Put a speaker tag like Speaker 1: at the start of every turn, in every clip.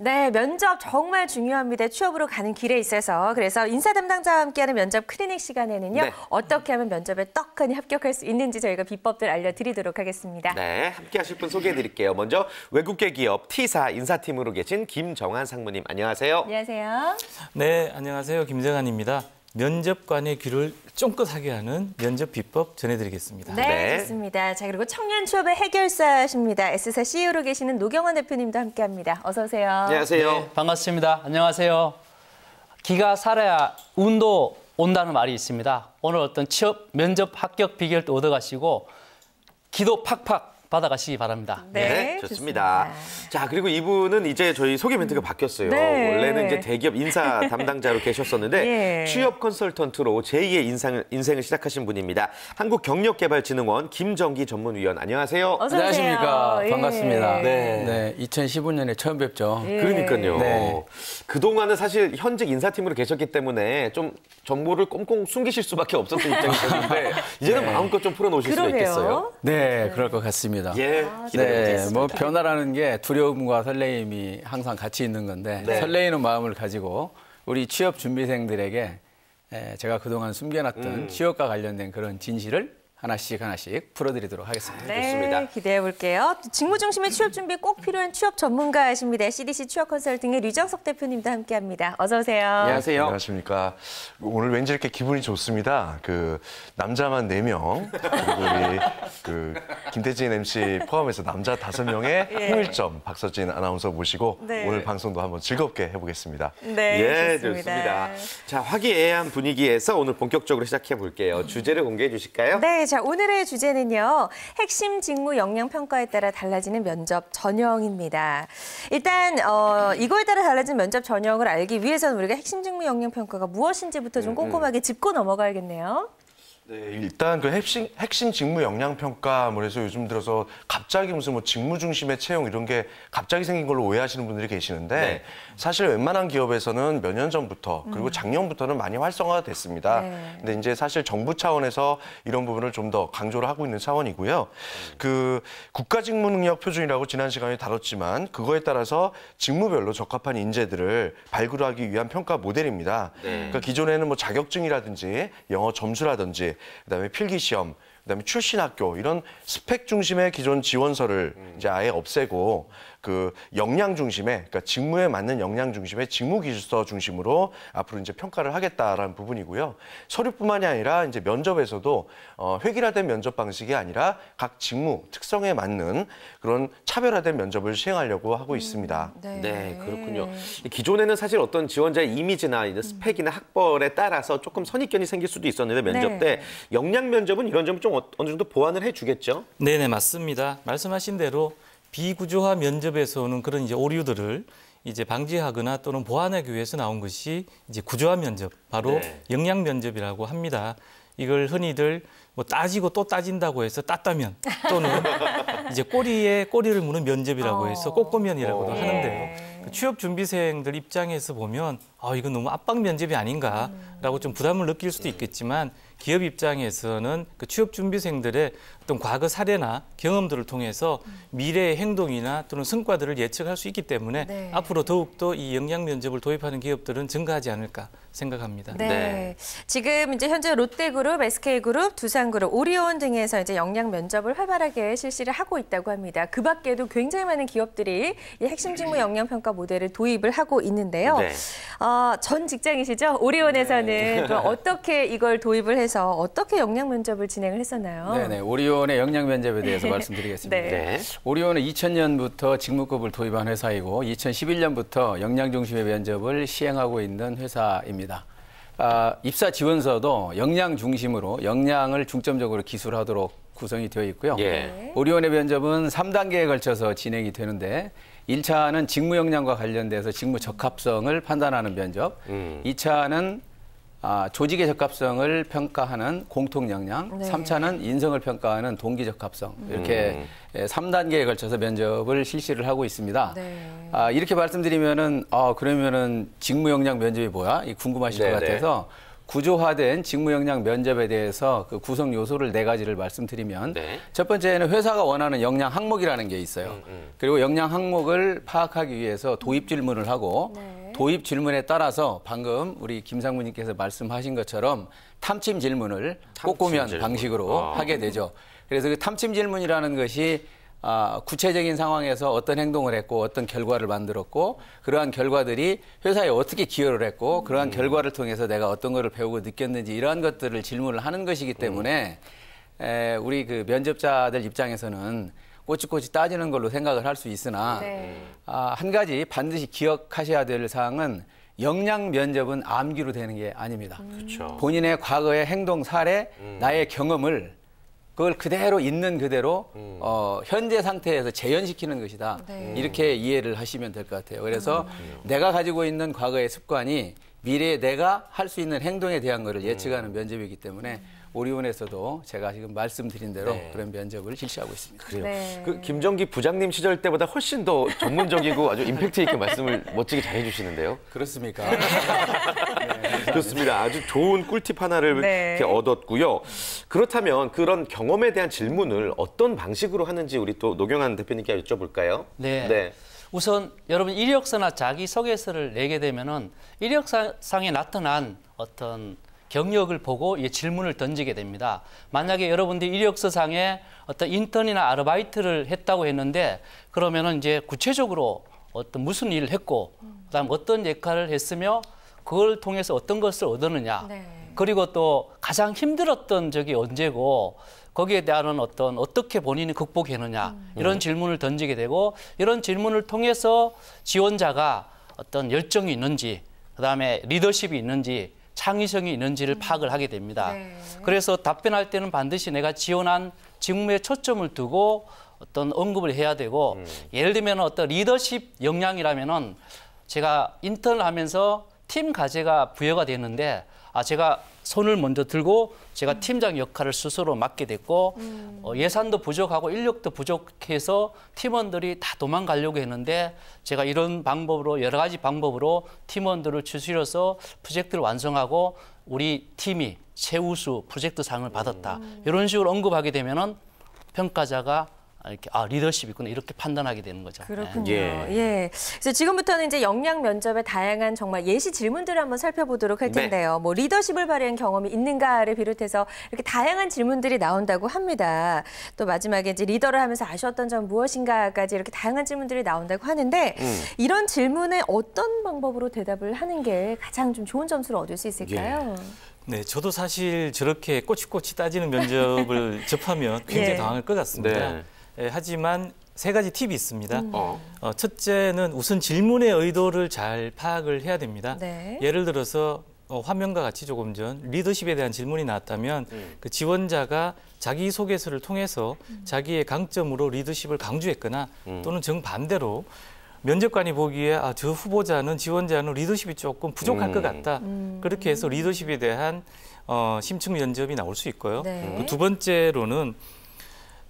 Speaker 1: 네, 면접 정말 중요합니다. 취업으로 가는 길에 있어서. 그래서 인사 담당자와 함께하는 면접 클리닉 시간에는요.
Speaker 2: 네.
Speaker 1: 어떻게 하면 면접에 떡하니 합격할 수 있는지 저희가 비법들 알려드리도록 하겠습니다.
Speaker 2: 네, 함께 하실 분 소개해드릴게요. 먼저 외국계 기업 T사 인사팀으로 계신 김정한 상무님, 안녕하세요.
Speaker 1: 안녕하세요.
Speaker 3: 네, 안녕하세요. 김정한입니다. 면접관의 귀를 쫑긋하게 하는 면접 비법 전해드리겠습니다.
Speaker 1: 네, 좋습니다. 자, 그리고 청년 취업의 해결사십니다. S사 CEO로 계시는 노경원 대표님도 함께합니다. 어서 오세요.
Speaker 2: 안녕하세요.
Speaker 4: 네, 반갑습니다. 안녕하세요. 기가 살아야 운도 온다는 말이 있습니다. 오늘 어떤 취업, 면접 합격 비결도 얻어가시고 기도 팍팍 받아가시기 바랍니다.
Speaker 2: 네, 좋습니다. 자, 그리고 이분은 이제 저희 소개 멘트가 바뀌었어요.
Speaker 1: 네.
Speaker 2: 원래는 이제 대기업 인사 담당자로 계셨었는데
Speaker 1: 예.
Speaker 2: 취업 컨설턴트로 제2의 인생을 시작하신 분입니다. 한국경력개발진흥원 김정기 전문위원, 안녕하세요.
Speaker 1: 어서
Speaker 4: 안녕하십니까.
Speaker 1: 오세요.
Speaker 4: 반갑습니다.
Speaker 2: 네.
Speaker 4: 네, 2015년에 처음 뵙죠.
Speaker 1: 예.
Speaker 2: 그러니까요.
Speaker 4: 네.
Speaker 2: 그동안은 사실 현직 인사팀으로 계셨기 때문에 좀 정보를 꽁꽁 숨기실 수밖에 없었던 입장이셨는데 이제는 마음껏 좀 풀어놓으실 수가 있겠어요.
Speaker 4: 네, 그럴 것 같습니다.
Speaker 2: 예, 기대해보겠습니다.
Speaker 4: 네, 뭐 변화라는 게 두려움과 설레임이 항상 같이 있는 건데
Speaker 2: 네.
Speaker 4: 설레이는 마음을 가지고 우리 취업 준비생들에게 제가 그동안 숨겨놨던 취업과 관련된 그런 진실을 하나씩 풀어드리도록 하겠습니다.
Speaker 1: 네,
Speaker 2: 좋습니다.
Speaker 1: 기대해 볼게요. 직무 중심의 취업 준비에 꼭 필요한 취업 전문가이십니다. CDC 취업 컨설팅의 류정석 대표님도 함께합니다. 어서 오세요.
Speaker 2: 안녕하세요.
Speaker 5: 안녕하십니까. 오늘 왠지 이렇게 기분이 좋습니다. 남자만 4명, 그리고 우리 김태진 MC 포함해서 남자 5명의 통일점 박서진 아나운서 모시고
Speaker 1: 네.
Speaker 5: 오늘 방송도 한번 즐겁게 해보겠습니다.
Speaker 1: 네,
Speaker 2: 예,
Speaker 1: 좋습니다.
Speaker 2: 자, 화기애애한 분위기에서 오늘 본격적으로 시작해 볼게요. 주제를 공개해 주실까요?
Speaker 1: 네, 자, 오늘의 주제는요. 핵심 직무 역량 평가에 따라 달라지는 면접 전형입니다. 일단 이거에 따라 달라진 면접 전형을 알기 위해서는 우리가 핵심 직무 역량 평가가 무엇인지부터 좀 꼼꼼하게 짚고 넘어가야겠네요.
Speaker 5: 네, 일단 핵심 직무 역량 평가 해서 요즘 들어서 갑자기 무슨 직무 중심의 채용 이런 게 갑자기 생긴 걸로 오해하시는 분들이 계시는데
Speaker 2: 네.
Speaker 5: 사실 웬만한 기업에서는 몇 년 전부터 그리고 작년부터는 많이 활성화가 됐습니다.
Speaker 1: 네.
Speaker 5: 근데 이제 사실 정부 차원에서 이런 부분을 좀 더 강조를 하고 있는 차원이고요. 국가 직무 능력 표준이라고 지난 시간에 다뤘지만 그거에 따라서 직무별로 적합한 인재들을 발굴하기 위한 평가 모델입니다.
Speaker 2: 네.
Speaker 5: 그러니까 기존에는 자격증이라든지 영어 점수라든지 그다음에 필기시험, 그다음에 출신 학교 이런 스펙 중심의 기존 지원서를 이제 아예 없애고 역량 중심의, 그러니까 직무에 맞는 역량 중심의 직무 기술서 중심으로 앞으로 이제 평가를 하겠다라는 부분이고요. 서류뿐만이 아니라 이제 면접에서도 획일화된 면접 방식이 아니라 각 직무 특성에 맞는 그런 차별화된 면접을 시행하려고 하고 있습니다.
Speaker 2: 네, 그렇군요. 기존에는 사실 어떤 지원자의 이미지나 이제 스펙이나 학벌에 따라서 조금 선입견이 생길 수도 있었는데 면접 때 역량 면접은 이런 점을 좀 어느 정도 보완을 해주겠죠?
Speaker 3: 네, 맞습니다. 말씀하신 대로 비구조화 면접에서 오는 그런 이제 오류들을 이제 방지하거나 또는 보완하기 위해서 나온 것이 이제 구조화 면접, 바로 역량 면접이라고 합니다. 이걸 흔히들 따지고 또 따진다고 해서 따따면 또는 이제 꼬리에 꼬리를 무는 면접이라고 해서 꼬꼬면이라고도 하는데요. 취업 준비생들 입장에서 보면 이건 너무 압박 면접이 아닌가라고 좀 부담을 느낄 수도 있겠지만 기업 입장에서는 취업 준비생들의 어떤 과거 사례나 경험들을 통해서 미래의 행동이나 또는 성과들을 예측할 수 있기 때문에 앞으로 더욱더 이 역량 면접을 도입하는 기업들은 증가하지 않을까 생각합니다.
Speaker 1: 네. 지금 이제 현재 롯데그룹, SK그룹, 두산그룹, 오리온 등에서 이제 역량 면접을 활발하게 실시를 하고 있다고 합니다. 그 밖에도 굉장히 많은 기업들이 이 핵심 직무 역량 평가 모델을 도입을 하고 있는데요. 전 직장이시죠? 오리온에서는 그럼 어떻게 이걸 도입을 해서 어떻게 역량 면접을 진행을 했었나요?
Speaker 4: 네네, 오리온의 역량 면접에 대해서 말씀드리겠습니다. 오리온은 2000년부터 직무급을 도입한 회사이고 2011년부터 역량 중심의 면접을 시행하고 있는 회사입니다. 입사 지원서도 역량 중심으로 역량을 중점적으로 기술하도록 구성이 되어 있고요. 오리온의 면접은 3단계에 걸쳐서 진행이 되는데 1차는 직무 역량과 관련돼서 직무 적합성을 판단하는 면접, 2차는 조직의 적합성을 평가하는 공통 역량, 3차는 인성을 평가하는 동기 적합성, 이렇게 3단계에 걸쳐서 면접을 실시를 하고 있습니다. 이렇게 말씀드리면은 그러면은 직무 역량 면접이 뭐야? 궁금하실 것 같아서 구조화된 직무 역량 면접에 대해서 그 구성 요소를 4가지를 말씀드리면
Speaker 2: 네.
Speaker 4: 첫 번째는 회사가 원하는 역량 항목이라는 게 있어요. 그리고 역량 항목을 파악하기 위해서 도입 질문을 하고 도입 질문에 따라서 방금 우리 김상무님께서 말씀하신 것처럼 탐침 질문을 꼬꾸면 방식으로 하게 되죠. 그래서 그 탐침 질문이라는 것이 구체적인 상황에서 어떤 행동을 했고 어떤 결과를 만들었고 그러한 결과들이 회사에 어떻게 기여를 했고 그러한 결과를 통해서 내가 어떤 거를 배우고 느꼈는지 이러한 것들을 질문을 하는 것이기 때문에 우리 그 면접자들 입장에서는 꼬치꼬치 따지는 걸로 생각을 할 수 있으나 한 가지 반드시 기억하셔야 될 사항은 역량 면접은 암기로 되는 게 아닙니다.
Speaker 2: 그렇죠.
Speaker 4: 본인의 과거의 행동 사례, 나의 경험을 그걸 그대로 있는 그대로 현재 상태에서 재현시키는 것이다. 이렇게 이해를 하시면 될 것 같아요. 그래서 내가 가지고 있는 과거의 습관이 미래에 내가 할 수 있는 행동에 대한 것을 예측하는 면접이기 때문에 오리온에서도 제가 지금 말씀드린 대로 그런 면접을 실시하고 있습니다.
Speaker 2: 그래요.
Speaker 1: 네.
Speaker 2: 그 김정기 부장님 시절 때보다 훨씬 더 전문적이고 아주 임팩트 있게 말씀을 멋지게 잘 해주시는데요.
Speaker 4: 그렇습니까?
Speaker 2: 좋습니다. 아주 좋은 꿀팁 하나를
Speaker 1: 네.
Speaker 2: 이렇게 얻었고요. 그렇다면 그런 경험에 대한 질문을 어떤 방식으로 하는지 우리 또 노경환 대표님께 여쭤볼까요?
Speaker 6: 네. 우선 여러분 이력서나 자기소개서를 내게 되면은 이력상에 나타난 어떤 경력을 보고 이 질문을 던지게 됩니다. 만약에 여러분들이 이력서상에 어떤 인턴이나 아르바이트를 했다고 했는데 그러면은 이제 구체적으로 어떤 무슨 일을 했고 그다음 어떤 역할을 했으며 그걸 통해서 어떤 것을 얻었느냐. 그리고 또 가장 힘들었던 적이 언제고 거기에 대한 어떻게 본인이 극복했느냐 이런 질문을 던지게 되고 이런 질문을 통해서 지원자가 어떤 열정이 있는지 그다음에 리더십이 있는지 창의성이 있는지를 파악을 하게 됩니다. 그래서 답변할 때는 반드시 내가 지원한 직무에 초점을 두고 어떤 언급을 해야 되고 예를 들면 어떤 리더십 역량이라면은 제가 인턴을 하면서 팀 과제가 부여가 됐는데 제가 손을 먼저 들고 제가 팀장 역할을 스스로 맡게 됐고 예산도 부족하고 인력도 부족해서 팀원들이 다 도망가려고 했는데 제가 이런 방법으로 여러 가지 방법으로 팀원들을 추스려서 프로젝트를 완성하고 우리 팀이 최우수 프로젝트상을 받았다. 이런 식으로 언급하게 되면은 평가자가 이렇게 리더십이 있구나 이렇게 판단하게 되는 거죠.
Speaker 1: 그렇군요. 예. 그래서 지금부터는 이제 역량 면접의 다양한 정말 예시 질문들을 한번 살펴보도록 할 텐데요. 뭐 리더십을 발휘한 경험이 있는가를 비롯해서 이렇게 다양한 질문들이 나온다고 합니다. 또 마지막에 이제 리더를 하면서 아쉬웠던 점 무엇인가까지 이렇게 다양한 질문들이 나온다고 하는데 이런 질문에 어떤 방법으로 대답을 하는 게 가장 좀 좋은 점수를 얻을 수 있을까요?
Speaker 3: 네, 저도 사실 저렇게 꼬치꼬치 따지는 면접을 접하면 굉장히 당황할 것 같습니다. 하지만 3가지 팁이 있습니다. 첫째는 우선 질문의 의도를 잘 파악을 해야 됩니다. 예를 들어서 화면과 같이 조금 전 리더십에 대한 질문이 나왔다면 그 지원자가 자기소개서를 통해서 자기의 강점으로 리더십을 강조했거나 또는 정반대로 면접관이 보기에 저 후보자는 지원자는 리더십이 조금 부족할 것 같다. 그렇게 해서 리더십에 대한 심층 면접이 나올 수 있고요. 또 두 번째로는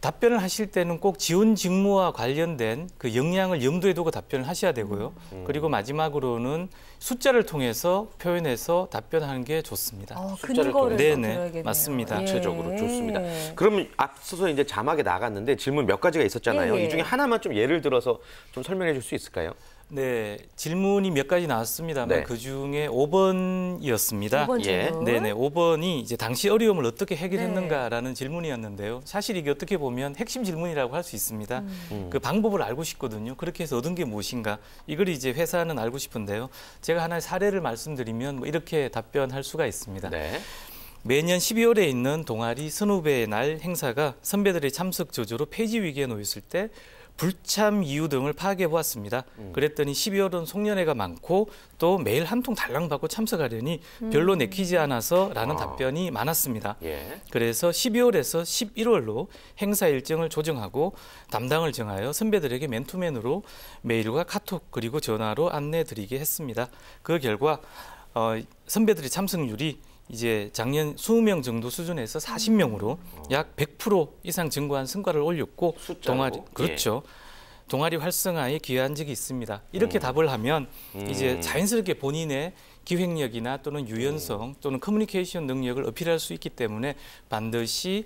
Speaker 3: 답변을 하실 때는 꼭 지원 직무와 관련된 그 역량을 염두에 두고 답변을 하셔야 되고요. 그리고 마지막으로는 숫자를 통해서 표현해서 답변하는 게 좋습니다.
Speaker 1: 근거를
Speaker 3: 네네, 맞습니다.
Speaker 2: 구체적으로 좋습니다. 그럼 앞서서 이제 자막에 나갔는데 질문 몇 가지가 있었잖아요. 이 중에 하나만 좀 예를 들어서 좀 설명해 줄 수 있을까요?
Speaker 3: 네, 질문이 몇 가지 나왔습니다만 그 중에 5번이었습니다.
Speaker 1: 5번 질문.
Speaker 3: 네네, 5번이 이제 당시 어려움을 어떻게 해결했는가라는 질문이었는데요. 사실 이게 어떻게 보면 핵심 질문이라고 할 수 있습니다. 그 방법을 알고 싶거든요. 그렇게 해서 얻은 게 무엇인가? 이걸 이제 회사는 알고 싶은데요. 제가 하나의 사례를 말씀드리면 뭐 이렇게 답변할 수가 있습니다. 매년 12월에 있는 동아리 선후배의 날 행사가 선배들의 참석 저조로 폐지 위기에 놓였을 때 불참 이유 등을 파악해 보았습니다. 그랬더니 12월은 송년회가 많고 또 매일 한 통 달랑 받고 참석하려니 별로 내키지 않아서라는 답변이 많았습니다. 그래서 12월에서 11월로 행사 일정을 조정하고 담당을 정하여 선배들에게 맨투맨으로 메일과 카톡 그리고 전화로 안내드리게 했습니다. 그 결과 선배들의 참석률이 이제 작년 20명 정도 수준에서 40명으로 약 100% 이상 증가한 성과를 올렸고 동아리 그렇죠. 동아리 활성화에 기여한 적이 있습니다. 이렇게 답을 하면 이제 자연스럽게 본인의 기획력이나 또는 유연성 또는 커뮤니케이션 능력을 어필할 수 있기 때문에 반드시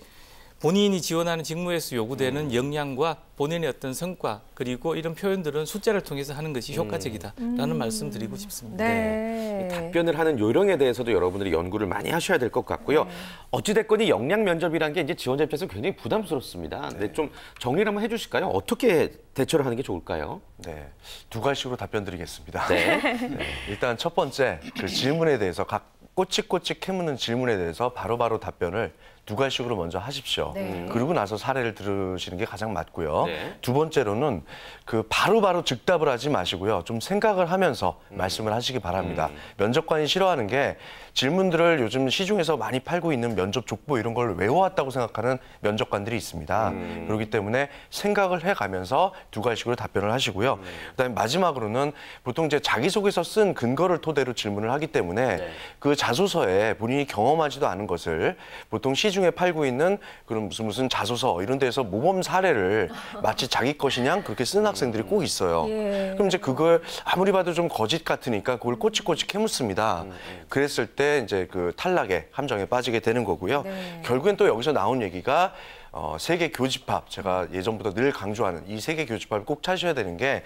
Speaker 3: 본인이 지원하는 직무에서 요구되는 역량과 본인의 어떤 성과 그리고 이런 표현들은 숫자를 통해서 하는 것이 효과적이다라는 말씀 드리고 싶습니다.
Speaker 1: 네.
Speaker 2: 답변을 하는 요령에 대해서도 여러분들이 연구를 많이 하셔야 될 것 같고요. 어찌됐건 이 역량 면접이라는 게 이제 지원자 입장에서 굉장히 부담스럽습니다. 근데 좀 정리를 한번 해주실까요? 어떻게 대처를 하는 게 좋을까요?
Speaker 5: 네, 두 가지로 답변 드리겠습니다.
Speaker 2: 네.
Speaker 5: 네, 일단 첫 번째, 그 질문에 대해서 각 꼬치꼬치 캐묻는 질문에 대해서 바로바로 답변을 두 가지식으로 먼저 하십시오.
Speaker 1: 네.
Speaker 5: 그리고 나서 사례를 들으시는 게 가장 맞고요.
Speaker 2: 네.
Speaker 5: 두 번째로는 그 바로바로 즉답을 하지 마시고요. 좀 생각을 하면서 말씀을 하시기 바랍니다. 면접관이 싫어하는 게 질문들을 요즘 시중에서 많이 팔고 있는 면접 족보 이런 걸 외워왔다고 생각하는 면접관들이 있습니다. 그렇기 때문에 생각을 해가면서 두 가지식으로 답변을 하시고요. 그다음에 마지막으로는 보통 이제 자기소개서 쓴 근거를 토대로 질문을 하기 때문에 그 자소서에 본인이 경험하지도 않은 것을 보통 시중에 팔고 있는 그런 무슨 자소서 이런 데서 모범 사례를 마치 자기 것이냐 그렇게 쓰는 학생들이 꼭 있어요. 그럼 이제 그걸 아무리 봐도 좀 거짓 같으니까 그걸 꼬치꼬치 캐묻습니다. 그랬을 때 이제 그 탈락의 함정에 빠지게 되는 거고요. 결국엔 또 여기서 나온 얘기가 세계 교집합, 제가 예전부터 늘 강조하는 이 세계 교집합을 꼭 찾으셔야 되는 게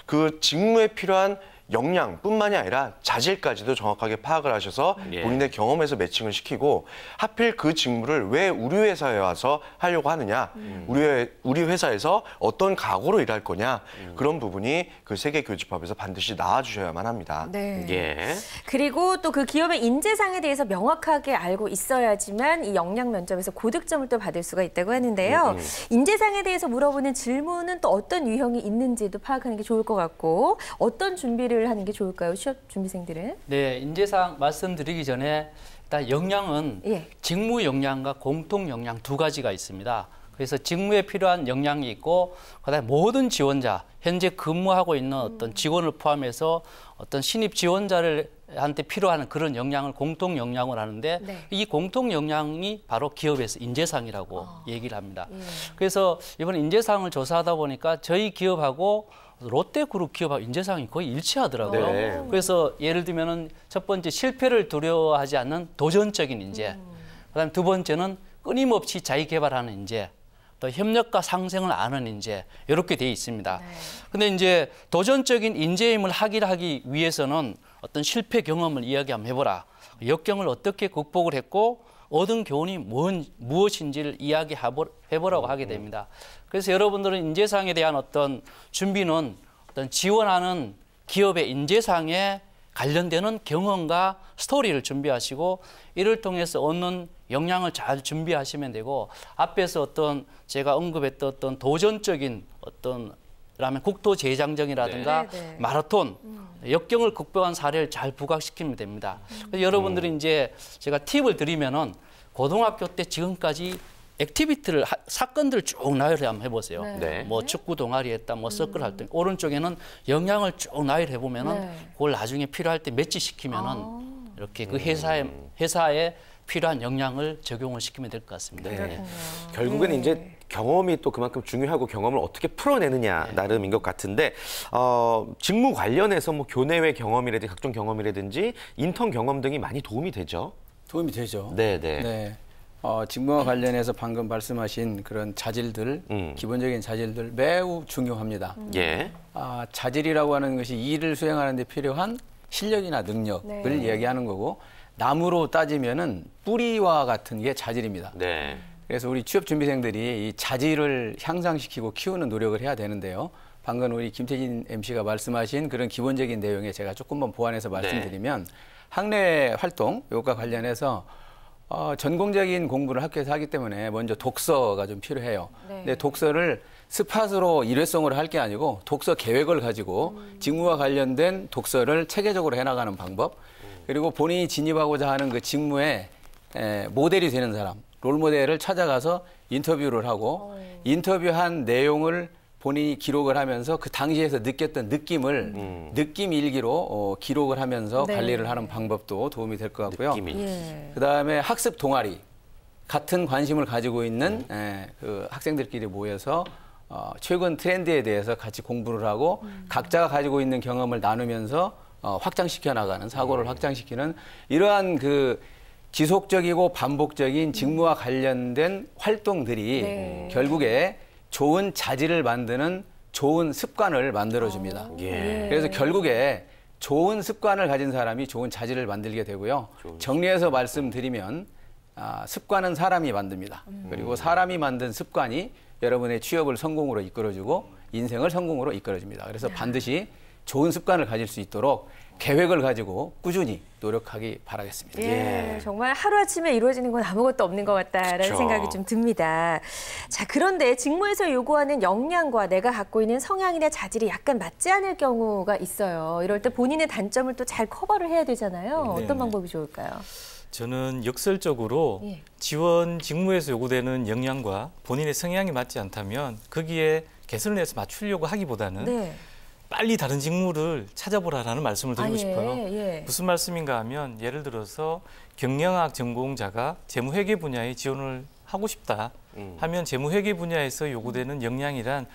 Speaker 5: 그 직무에 필요한 역량뿐만이 아니라 자질까지도 정확하게 파악을 하셔서 본인의 경험에서 매칭을 시키고 하필 그 직무를 왜 우리 회사에 와서 하려고 하느냐, 우리 회사에서 어떤 각오로 일할 거냐 그런 부분이 그 세계 교집합에서 반드시 나와주셔야만 합니다.
Speaker 1: 네.
Speaker 2: 예.
Speaker 1: 그리고 또 그 기업의 인재상에 대해서 명확하게 알고 있어야지만 이 역량 면접에서 고득점을 또 받을 수가 있다고 하는데요. 인재상에 대해서 물어보는 질문은 또 어떤 유형이 있는지도 파악하는 게 좋을 것 같고 어떤 준비를 하는 게 좋을까요? 취업 준비생들은?
Speaker 6: 네, 인재상 말씀드리기 전에 일단 역량은 직무 역량과 공통 역량 두 가지가 있습니다. 그래서 직무에 필요한 역량이 있고 그다음에 모든 지원자, 현재 근무하고 있는 어떤 직원을 포함해서 어떤 신입 지원자한테 필요한 그런 역량을 공통 역량을 하는데 이 공통 역량이 바로 기업에서 인재상이라고 얘기를 합니다. 그래서 이번 인재상을 조사하다 보니까 저희 기업하고 롯데그룹 기업하고 인재상이 거의 일치하더라고요.
Speaker 2: 네.
Speaker 6: 그래서 예를 들면은 첫 번째 실패를 두려워하지 않는 도전적인 인재, 그다음 두 번째는 끊임없이 자기 개발하는 인재, 또 협력과 상생을 아는 인재 이렇게 돼 있습니다. 근데 이제 도전적인 인재임을 하기 위해서는 어떤 실패 경험을 이야기 한번 해보라. 역경을 어떻게 극복을 했고 얻은 교훈이 무엇인지를 이야기해보라고 하게 됩니다. 그래서 여러분들은 인재상에 대한 어떤 준비는 어떤 지원하는 기업의 인재상에 관련되는 경험과 스토리를 준비하시고 이를 통해서 얻는 역량을 잘 준비하시면 되고 앞에서 어떤 제가 언급했던 어떤 도전적인 어떤 라면 국토재장정이라든가 마라톤 역경을 극복한 사례를 잘 부각시키면 됩니다. 그래서 여러분들이 이제 제가 팁을 드리면은 고등학교 때 지금까지 액티비티를 사건들을 쭉 나열해 한번 해보세요. 뭐 축구 동아리 했다, 뭐 서클 할 때 오른쪽에는 역량을 쭉 나열해 보면은 그걸 나중에 필요할 때 매치시키면은 이렇게 그 회사에 필요한 역량을 적용을 시키면 될 것 같습니다.
Speaker 2: 결국은 이제 경험이 또 그만큼 중요하고 경험을 어떻게 풀어내느냐 나름인 것 같은데 직무 관련해서 뭐 교내외 경험이라든지 각종 경험이라든지 인턴 경험 등이 많이 도움이 되죠.
Speaker 4: 도움이 되죠.
Speaker 2: 네.
Speaker 4: 직무와 관련해서 방금 말씀하신 그런 자질들, 기본적인 자질들 매우 중요합니다. 자질이라고 하는 것이 일을 수행하는 데 필요한 실력이나 능력을 이야기하는 거고 나무로 따지면은 뿌리와 같은 게 자질입니다. 그래서 우리 취업 준비생들이 이 자질을 향상시키고 키우는 노력을 해야 되는데요. 방금 우리 김태진 MC가 말씀하신 그런 기본적인 내용에 제가 조금만 보완해서 말씀드리면 학내 활동 요것과 관련해서 전공적인 공부를 학교에서 하기 때문에 먼저 독서가 좀 필요해요. 근데 독서를 스팟으로 일회성으로 할 게 아니고 독서 계획을 가지고 직무와 관련된 독서를 체계적으로 해나가는 방법, 그리고 본인이 진입하고자 하는 그 직무에 모델이 되는 사람, 롤모델을 찾아가서 인터뷰를 하고 인터뷰한 내용을 본인이 기록을 하면서 그 당시에서 느꼈던 느낌을 느낌 일기로 기록을 하면서 관리를 하는 방법도 도움이 될 것 같고요. 그다음에 학습 동아리, 같은 관심을 가지고 있는 그 학생들끼리 모여서 최근 트렌드에 대해서 같이 공부를 하고 각자가 가지고 있는 경험을 나누면서 확장시켜 나가는 사고를 확장시키는 이러한 그 지속적이고 반복적인 직무와 관련된 활동들이
Speaker 1: 네.
Speaker 4: 결국에 좋은 자질을 만드는 좋은 습관을 만들어줍니다. 그래서 결국에 좋은 습관을 가진 사람이 좋은 자질을 만들게 되고요. 정리해서 말씀드리면 습관은 사람이 만듭니다. 그리고 사람이 만든 습관이 여러분의 취업을 성공으로 이끌어주고 인생을 성공으로 이끌어줍니다. 그래서 반드시 좋은 습관을 가질 수 있도록 계획을 가지고 꾸준히 노력하기 바라겠습니다.
Speaker 1: 예, 정말 하루아침에 이루어지는 건 아무것도 없는 것 같다라는
Speaker 2: 그쵸.
Speaker 1: 생각이 좀 듭니다. 자, 그런데 직무에서 요구하는 역량과 내가 갖고 있는 성향이나 자질이 약간 맞지 않을 경우가 있어요. 이럴 때 본인의 단점을 또 잘 커버를 해야 되잖아요. 어떤 방법이 좋을까요?
Speaker 3: 저는 역설적으로
Speaker 1: 예.
Speaker 3: 지원 직무에서 요구되는 역량과 본인의 성향이 맞지 않다면 거기에 개선을 해서 맞추려고 하기보다는
Speaker 1: 네.
Speaker 3: 빨리 다른 직무를 찾아보라라는 말씀을 드리고 싶어요.
Speaker 1: 예.
Speaker 3: 무슨 말씀인가 하면 예를 들어서 경영학 전공자가 재무회계 분야에 지원을 하고 싶다 하면 재무회계 분야에서 요구되는 역량이란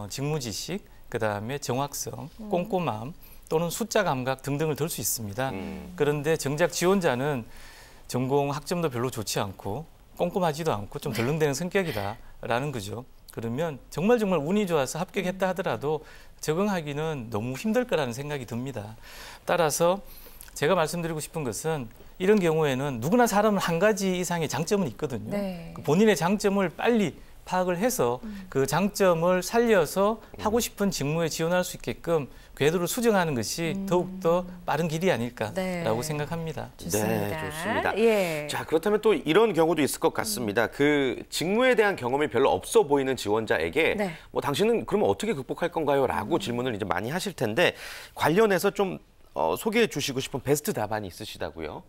Speaker 3: 직무 지식, 그다음에 정확성, 꼼꼼함 또는 숫자 감각 등등을 들 수 있습니다. 그런데 정작 지원자는 전공 학점도 별로 좋지 않고 꼼꼼하지도 않고 좀 덜렁대는 성격이다라는 거죠. 그러면 정말 운이 좋아서 합격했다 하더라도 적응하기는 너무 힘들 거라는 생각이 듭니다. 따라서 제가 말씀드리고 싶은 것은 이런 경우에는 누구나 사람은 한 가지 이상의 장점은 있거든요.
Speaker 1: 네.
Speaker 3: 본인의 장점을 빨리 파악을 해서 그 장점을 살려서 하고 싶은 직무에 지원할 수 있게끔 궤도를 수정하는 것이 더욱더 빠른 길이 아닐까라고
Speaker 1: 네.
Speaker 3: 생각합니다.
Speaker 1: 좋습니다.
Speaker 2: 네, 좋습니다.
Speaker 1: 예.
Speaker 2: 자, 그렇다면 또 이런 경우도 있을 것 같습니다. 그 직무에 대한 경험이 별로 없어 보이는 지원자에게
Speaker 1: 네.
Speaker 2: 뭐 당신은 그러면 어떻게 극복할 건가요? 라고 질문을 이제 많이 하실 텐데 관련해서 좀 소개해 주시고 싶은 베스트 답안이 있으시다고요?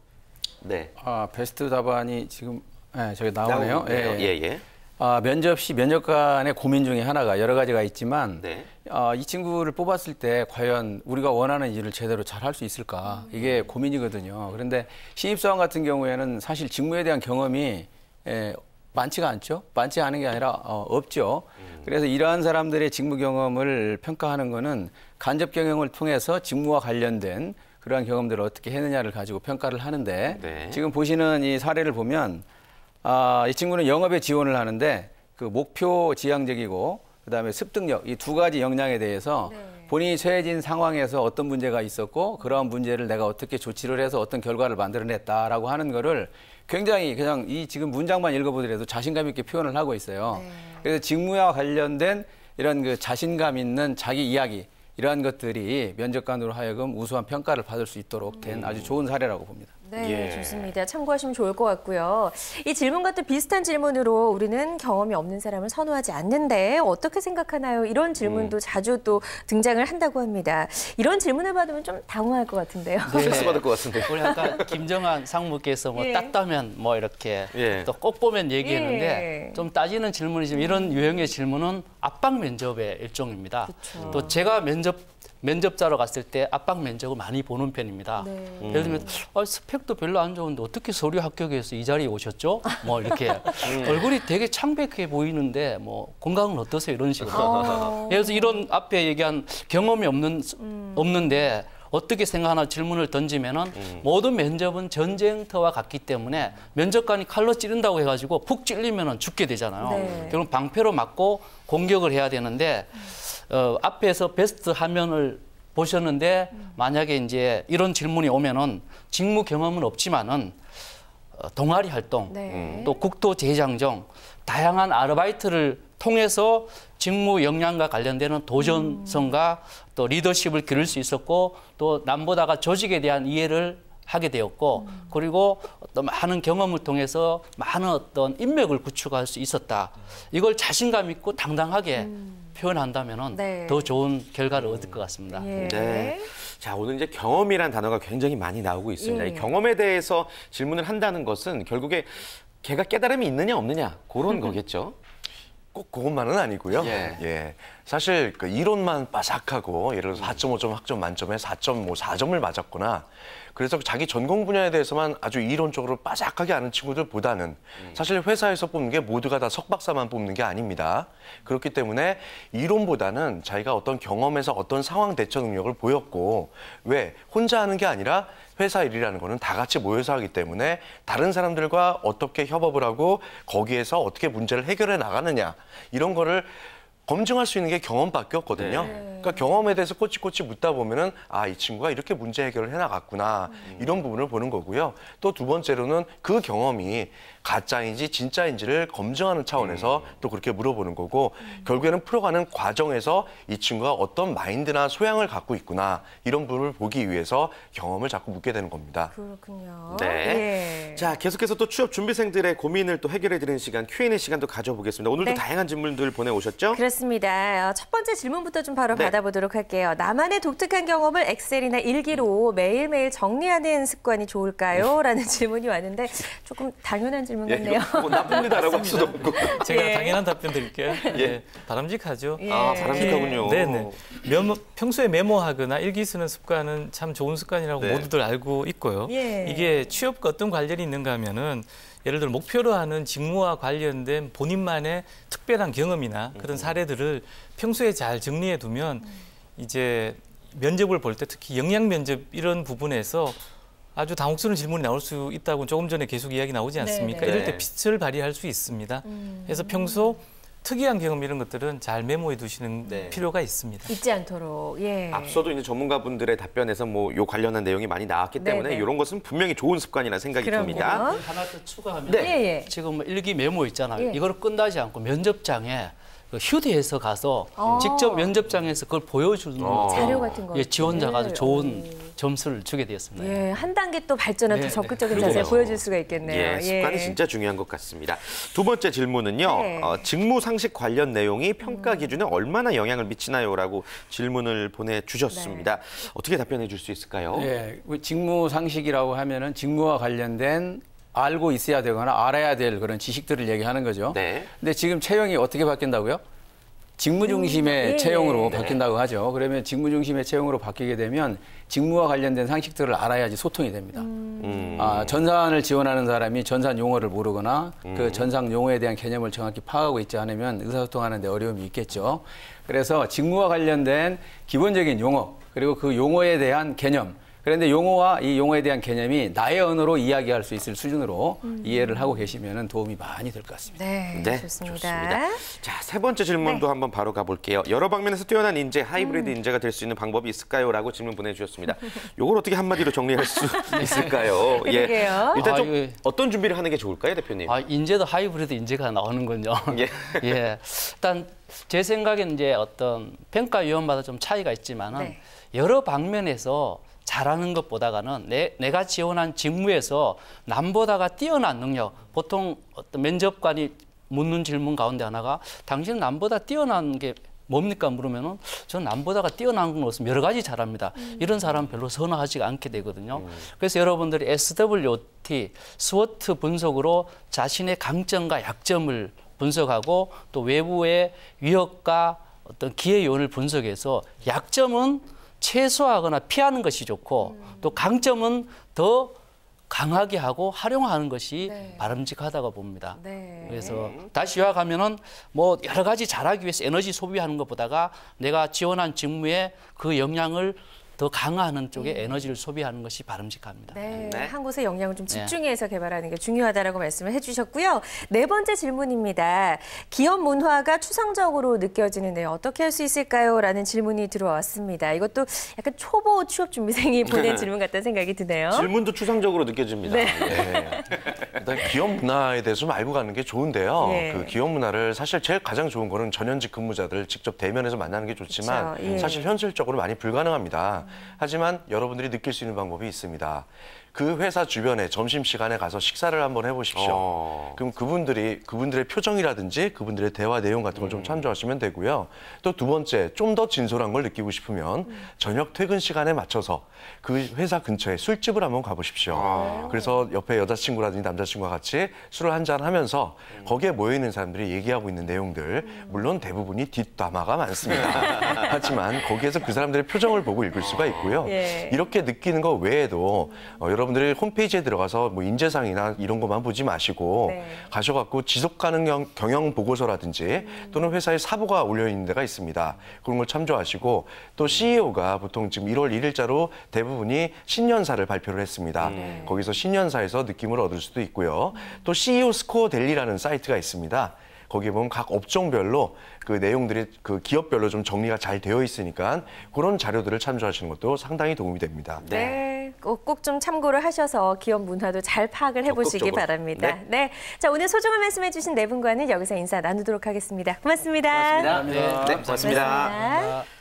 Speaker 2: 네.
Speaker 4: 베스트 답안이 지금 저기 나오네요.
Speaker 2: 예.
Speaker 4: 면접 시 면접관의 고민 중에 하나가 여러 가지가 있지만
Speaker 2: 네.
Speaker 4: 이 친구를 뽑았을 때 과연 우리가 원하는 일을 제대로 잘 할 수 있을까 이게 고민이거든요. 그런데 신입사원 같은 경우에는 사실 직무에 대한 경험이 많지가 않죠. 많지 않은 게 아니라 없죠. 그래서 이러한 사람들의 직무 경험을 평가하는 거는 간접 경영을 통해서 직무와 관련된 그러한 경험들을 어떻게 했느냐를 가지고 평가를 하는데
Speaker 2: 네.
Speaker 4: 지금 보시는 이 사례를 보면 이 친구는 영업에 지원을 하는데 그 목표 지향적이고 그다음에 습득력 이 두 가지 역량에 대해서 본인이 처해진 상황에서 어떤 문제가 있었고 그러한 문제를 내가 어떻게 조치를 해서 어떤 결과를 만들어냈다라고 하는 거를 굉장히 그냥 이 지금 문장만 읽어보더라도 자신감 있게 표현을 하고 있어요. 그래서 직무와 관련된 이런 그 자신감 있는 자기 이야기 이러한 것들이 면접관으로 하여금 우수한 평가를 받을 수 있도록 된 아주 좋은 사례라고 봅니다.
Speaker 1: 네,
Speaker 2: 예.
Speaker 1: 좋습니다. 참고하시면 좋을 것 같고요. 이 질문과 또 비슷한 질문으로 우리는 경험이 없는 사람을 선호하지 않는데 어떻게 생각하나요? 이런 질문도 자주 또 등장을 한다고 합니다. 이런 질문을 받으면 좀 당황할 것 같은데요.
Speaker 2: 스트레스 받을 것 같은데.
Speaker 6: 우리 아까 김정한 상무께서 뭐
Speaker 1: 예.
Speaker 6: 딱따면 뭐 이렇게
Speaker 2: 예.
Speaker 6: 또 꼭 보면 얘기했는데
Speaker 1: 예.
Speaker 6: 좀 따지는 질문이지만 이런 유형의 질문은 압박 면접의 일종입니다.
Speaker 1: 그쵸.
Speaker 6: 또 제가 면접자로 갔을 때 압박 면접을 많이 보는 편입니다.
Speaker 1: 네.
Speaker 6: 예를 들면 스펙도 별로 안 좋은데 어떻게 서류 합격해서 이 자리에 오셨죠? 뭐 이렇게 얼굴이 되게 창백해 보이는데 뭐 건강은 어떠세요? 이런 식으로. 그래서 이런 앞에 얘기한 경험이 없는데 어떻게 생각하나 질문을 던지면은 모든 면접은 전쟁터와 같기 때문에 면접관이 칼로 찌른다고 해가지고 푹 찔리면은 죽게 되잖아요.
Speaker 1: 네.
Speaker 6: 결국 방패로 맞고 공격을 해야 되는데 앞에서 베스트 화면을 보셨는데 만약에 이제 이런 질문이 오면은 직무 경험은 없지만은 동아리 활동,
Speaker 1: 네.
Speaker 6: 또 국토 재장정, 다양한 아르바이트를 통해서 직무 역량과 관련되는 도전성과 또 리더십을 기를 수 있었고 또 남보다가 조직에 대한 이해를 하게 되었고 그리고 어떤 많은 경험을 통해서 많은 어떤 인맥을 구축할 수 있었다. 이걸 자신감 있고 당당하게 표현한다면은
Speaker 1: 네.
Speaker 6: 더 좋은 결과를 얻을 것 같습니다.
Speaker 1: 예.
Speaker 2: 네. 자, 오늘 이제 경험이란 단어가 굉장히 많이 나오고 있습니다.
Speaker 1: 예.
Speaker 2: 이 경험에 대해서 질문을 한다는 것은 결국에 걔가 깨달음이 있느냐 없느냐 그런 거겠죠.
Speaker 5: 꼭 그것만은 아니고요.
Speaker 2: 예.
Speaker 5: 예. 사실 그 이론만 빠삭하고 예를 들어서 4.5점 학점 만점에 4.4점을 맞았거나 그래서 자기 전공 분야에 대해서만 아주 이론적으로 빠삭하게 아는 친구들보다는 사실 회사에서 뽑는 게 모두가 다 석박사만 뽑는 게 아닙니다. 그렇기 때문에 이론보다는 자기가 어떤 경험에서 어떤 상황 대처 능력을 보였고 왜 혼자 하는 게 아니라 회사 일이라는 거는 다 같이 모여서 하기 때문에 다른 사람들과 어떻게 협업을 하고 거기에서 어떻게 문제를 해결해 나가느냐 이런 거를 검증할 수 있는 게 경험밖에 없거든요. 그러니까 경험에 대해서 꼬치꼬치 묻다 보면은 아, 이 친구가 이렇게 문제 해결을 해나갔구나 이런 부분을 보는 거고요. 또 두 번째로는 그 경험이 가짜인지 진짜인지를 검증하는 차원에서 또 그렇게 물어보는 거고 결국에는 풀어가는 과정에서 이 친구가 어떤 마인드나 소양을 갖고 있구나 이런 부분을 보기 위해서 경험을 자꾸 묻게 되는 겁니다.
Speaker 1: 그렇군요.
Speaker 2: 네.
Speaker 1: 예.
Speaker 2: 자, 계속해서 또 취업 준비생들의 고민을 또 해결해드리는 시간, Q&A 시간도 가져보겠습니다. 오늘도
Speaker 1: 네.
Speaker 2: 다양한 질문들 보내오셨죠?
Speaker 1: 그렇습니다. 첫 번째 질문부터 좀 바로
Speaker 2: 네.
Speaker 1: 받아보도록 할게요. 나만의 독특한 경험을 엑셀이나 일기로 매일매일 정리하는 습관이 좋을까요? 라는 질문이 왔는데 조금 당연한 질문 같네요.
Speaker 2: 뭐 나쁩니다라고 할 수도 없고.
Speaker 3: 제가
Speaker 1: 예.
Speaker 3: 당연한 답변 드릴게요. 예. 바람직하죠.
Speaker 1: 예.
Speaker 2: 아, 바람직하군요.
Speaker 3: 네네. 평소에 메모하거나 일기 쓰는 습관은 참 좋은 습관이라고
Speaker 2: 네.
Speaker 3: 모두들 알고 있고요.
Speaker 1: 예.
Speaker 3: 이게 취업과 어떤 관련이 있는가 하면은 예를 들어 목표로 하는 직무와 관련된 본인만의 특별한 경험이나 그런 사례들을 평소에 잘 정리해 두면 이제 면접을 볼 때 특히 역량 면접 이런 부분에서 아주 당혹스러운 질문이 나올 수 있다고 조금 전에 계속 이야기 나오지 않습니까?
Speaker 1: 네네.
Speaker 3: 이럴 때
Speaker 2: 네.
Speaker 3: 빛을 발휘할 수 있습니다. 그래서 평소 특이한 경험 이런 것들은 잘 메모해 두시는
Speaker 2: 네.
Speaker 3: 필요가 있습니다.
Speaker 1: 잊지 않도록. 예.
Speaker 2: 앞서도 이제 전문가분들의 답변에서 뭐 요 관련한 내용이 많이 나왔기 때문에
Speaker 1: 네네.
Speaker 2: 이런 것은 분명히 좋은 습관이라 생각이
Speaker 1: 그럼요.
Speaker 2: 듭니다.
Speaker 6: 하나 더 추가하면
Speaker 2: 네.
Speaker 1: 예, 예.
Speaker 6: 지금 뭐 일기 메모 있잖아요.
Speaker 1: 예.
Speaker 6: 이걸 끝나지 않고 면접장에 그 휴대해서 가서
Speaker 1: 아.
Speaker 6: 직접 면접장에서 그걸 보여주는
Speaker 1: 자료 같은 거.
Speaker 6: 예, 지원자가 아주 좋은 점수를 주게 되었습니다.
Speaker 1: 예, 한 단계 또 발전한 더
Speaker 6: 네,
Speaker 1: 적극적인
Speaker 6: 네.
Speaker 1: 자세를
Speaker 6: 그렇죠.
Speaker 1: 보여줄 수가 있겠네요.
Speaker 2: 예, 습관이 진짜 중요한 것 같습니다. 두 번째 질문은요.
Speaker 1: 네.
Speaker 2: 직무 상식 관련 내용이 평가 기준에 얼마나 영향을 미치나요?라고 질문을 보내주셨습니다.
Speaker 1: 네.
Speaker 2: 어떻게 답변해 줄 수 있을까요?
Speaker 4: 예, 직무 상식이라고 하면은 직무와 관련된 알고 있어야 되거나 알아야 될 그런 지식들을 얘기하는 거죠.
Speaker 2: 네.
Speaker 4: 근데 지금 채용이 어떻게 바뀐다고요? 직무 중심의
Speaker 1: 예.
Speaker 4: 채용으로
Speaker 2: 네.
Speaker 4: 바뀐다고 하죠. 그러면 직무 중심의 채용으로 바뀌게 되면 직무와 관련된 상식들을 알아야지 소통이 됩니다. 전산을 지원하는 사람이 전산 용어를 모르거나 그 전산 용어에 대한 개념을 정확히 파악하고 있지 않으면 의사소통하는 데 어려움이 있겠죠. 그래서 직무와 관련된 기본적인 용어 그리고 그 용어에 대한 개념 그런데 용어와 이 용어에 대한 개념이 나의 언어로 이야기할 수 있을 수준으로 이해를 하고 계시면 도움이 많이 될 것 같습니다.
Speaker 1: 네,
Speaker 2: 네,
Speaker 1: 좋습니다.
Speaker 2: 자, 세 번째 질문도
Speaker 1: 네.
Speaker 2: 한번 바로 가볼게요. 여러 방면에서 뛰어난 인재, 하이브리드 인재가 될 수 있는 방법이 있을까요? 라고 질문 보내주셨습니다. 이걸 어떻게 한마디로 정리할 수 있을까요?
Speaker 1: 그러게요.
Speaker 2: 일단 좀
Speaker 6: 예.
Speaker 2: 어떤 준비를 하는 게 좋을까요, 대표님?
Speaker 6: 아, 인재도 하이브리드 인재가 나오는군요.
Speaker 2: 예.
Speaker 6: 예. 일단 제 생각에는 이제 어떤 평가위원마다 좀 차이가 있지만은
Speaker 1: 네.
Speaker 6: 여러 방면에서 잘하는 것보다는 내가 지원한 직무에서 남보다가 뛰어난 능력, 보통 어떤 면접관이 묻는 질문 가운데 하나가 당신은 남보다 뛰어난 게 뭡니까 물으면은 저는 남보다가 뛰어난 것은 여러 가지 잘합니다. 이런 사람 별로 선호하지 않게 되거든요. 그래서 여러분들이 SWOT, 스워트 분석으로 자신의 강점과 약점을 분석하고 또 외부의 위협과 어떤 기회 요인을 분석해서 약점은 최소화하거나 피하는 것이 좋고 또 강점은 더 강하게 하고 활용하는 것이
Speaker 1: 네.
Speaker 6: 바람직하다고 봅니다.
Speaker 1: 네.
Speaker 6: 그래서 다시 요약하면은 뭐 여러 가지 잘하기 위해서 에너지 소비하는 것보다가 내가 지원한 직무에 그 영향을 더 강화하는 쪽에 에너지를 소비하는 것이 바람직합니다.
Speaker 1: 네,
Speaker 2: 네.
Speaker 1: 한 곳에 역량을 좀
Speaker 6: 네.
Speaker 1: 집중해서 개발하는 게 중요하다라고 말씀을 해주셨고요. 네 번째 질문입니다. 기업 문화가 추상적으로 느껴지는데요. 어떻게 할 수 있을까요? 라는 질문이 들어왔습니다. 이것도 약간 초보 취업 준비생이 보낸 질문 같다는 생각이 드네요.
Speaker 2: 질문도 추상적으로 느껴집니다.
Speaker 1: 네.
Speaker 5: 네. 일단 기업 문화에 대해서 좀 알고 가는 게 좋은데요.
Speaker 1: 예.
Speaker 5: 그 기업 문화를 사실 제일 가장 좋은 거는 전현직 근무자들 직접 대면해서 만나는 게 좋지만
Speaker 1: 그쵸, 예.
Speaker 5: 사실 현실적으로 많이 불가능합니다. 하지만 여러분들이 느낄 수 있는 방법이 있습니다. 그 회사 주변에 점심시간에 가서 식사를 한번 해보십시오. 그럼 그분들의 표정이라든지 그분들의 대화 내용 같은 걸 좀 참조하시면 되고요. 또 두 번째, 좀 더 진솔한 걸 느끼고 싶으면 저녁 퇴근 시간에 맞춰서 그 회사 근처에 술집을 한번 가보십시오. 그래서 옆에 여자친구라든지 남자친구와 같이 술을 한잔 하면서 거기에 모여있는 사람들이 얘기하고 있는 내용들, 물론 대부분이 뒷담화가 많습니다. 하지만 거기에서 그 사람들의 표정을 보고 읽을 수가 있고요.
Speaker 1: 예.
Speaker 5: 이렇게 느끼는 것 외에도 여러분들이 홈페이지에 들어가서 뭐 인재상이나 이런 것만 보지 마시고
Speaker 1: 네.
Speaker 5: 가셔갖고 지속가능 경영 보고서라든지 또는 회사의 사보가 올려있는 데가 있습니다. 그런 걸 참조하시고 또 CEO가 보통 지금 1월 1일자로 대부분이 신년사를 발표를 했습니다. 거기서 신년사에서 느낌을 얻을 수도 있고요. 또 CEO 스코어 델리라는 사이트가 있습니다. 거기에 보면 각 업종별로 그 내용들이 그 기업별로 좀 정리가 잘 되어 있으니까 그런 자료들을 참조하시는 것도 상당히 도움이 됩니다.
Speaker 1: 네, 꼭 좀 참고를 하셔서 기업 문화도 잘 파악을 해보시기
Speaker 2: 적극적으로.
Speaker 1: 바랍니다. 네, 자 오늘 소중한 말씀해주신 네 분과는 여기서 인사 나누도록 하겠습니다. 고맙습니다.
Speaker 2: 네, 고맙습니다.
Speaker 1: 고맙습니다.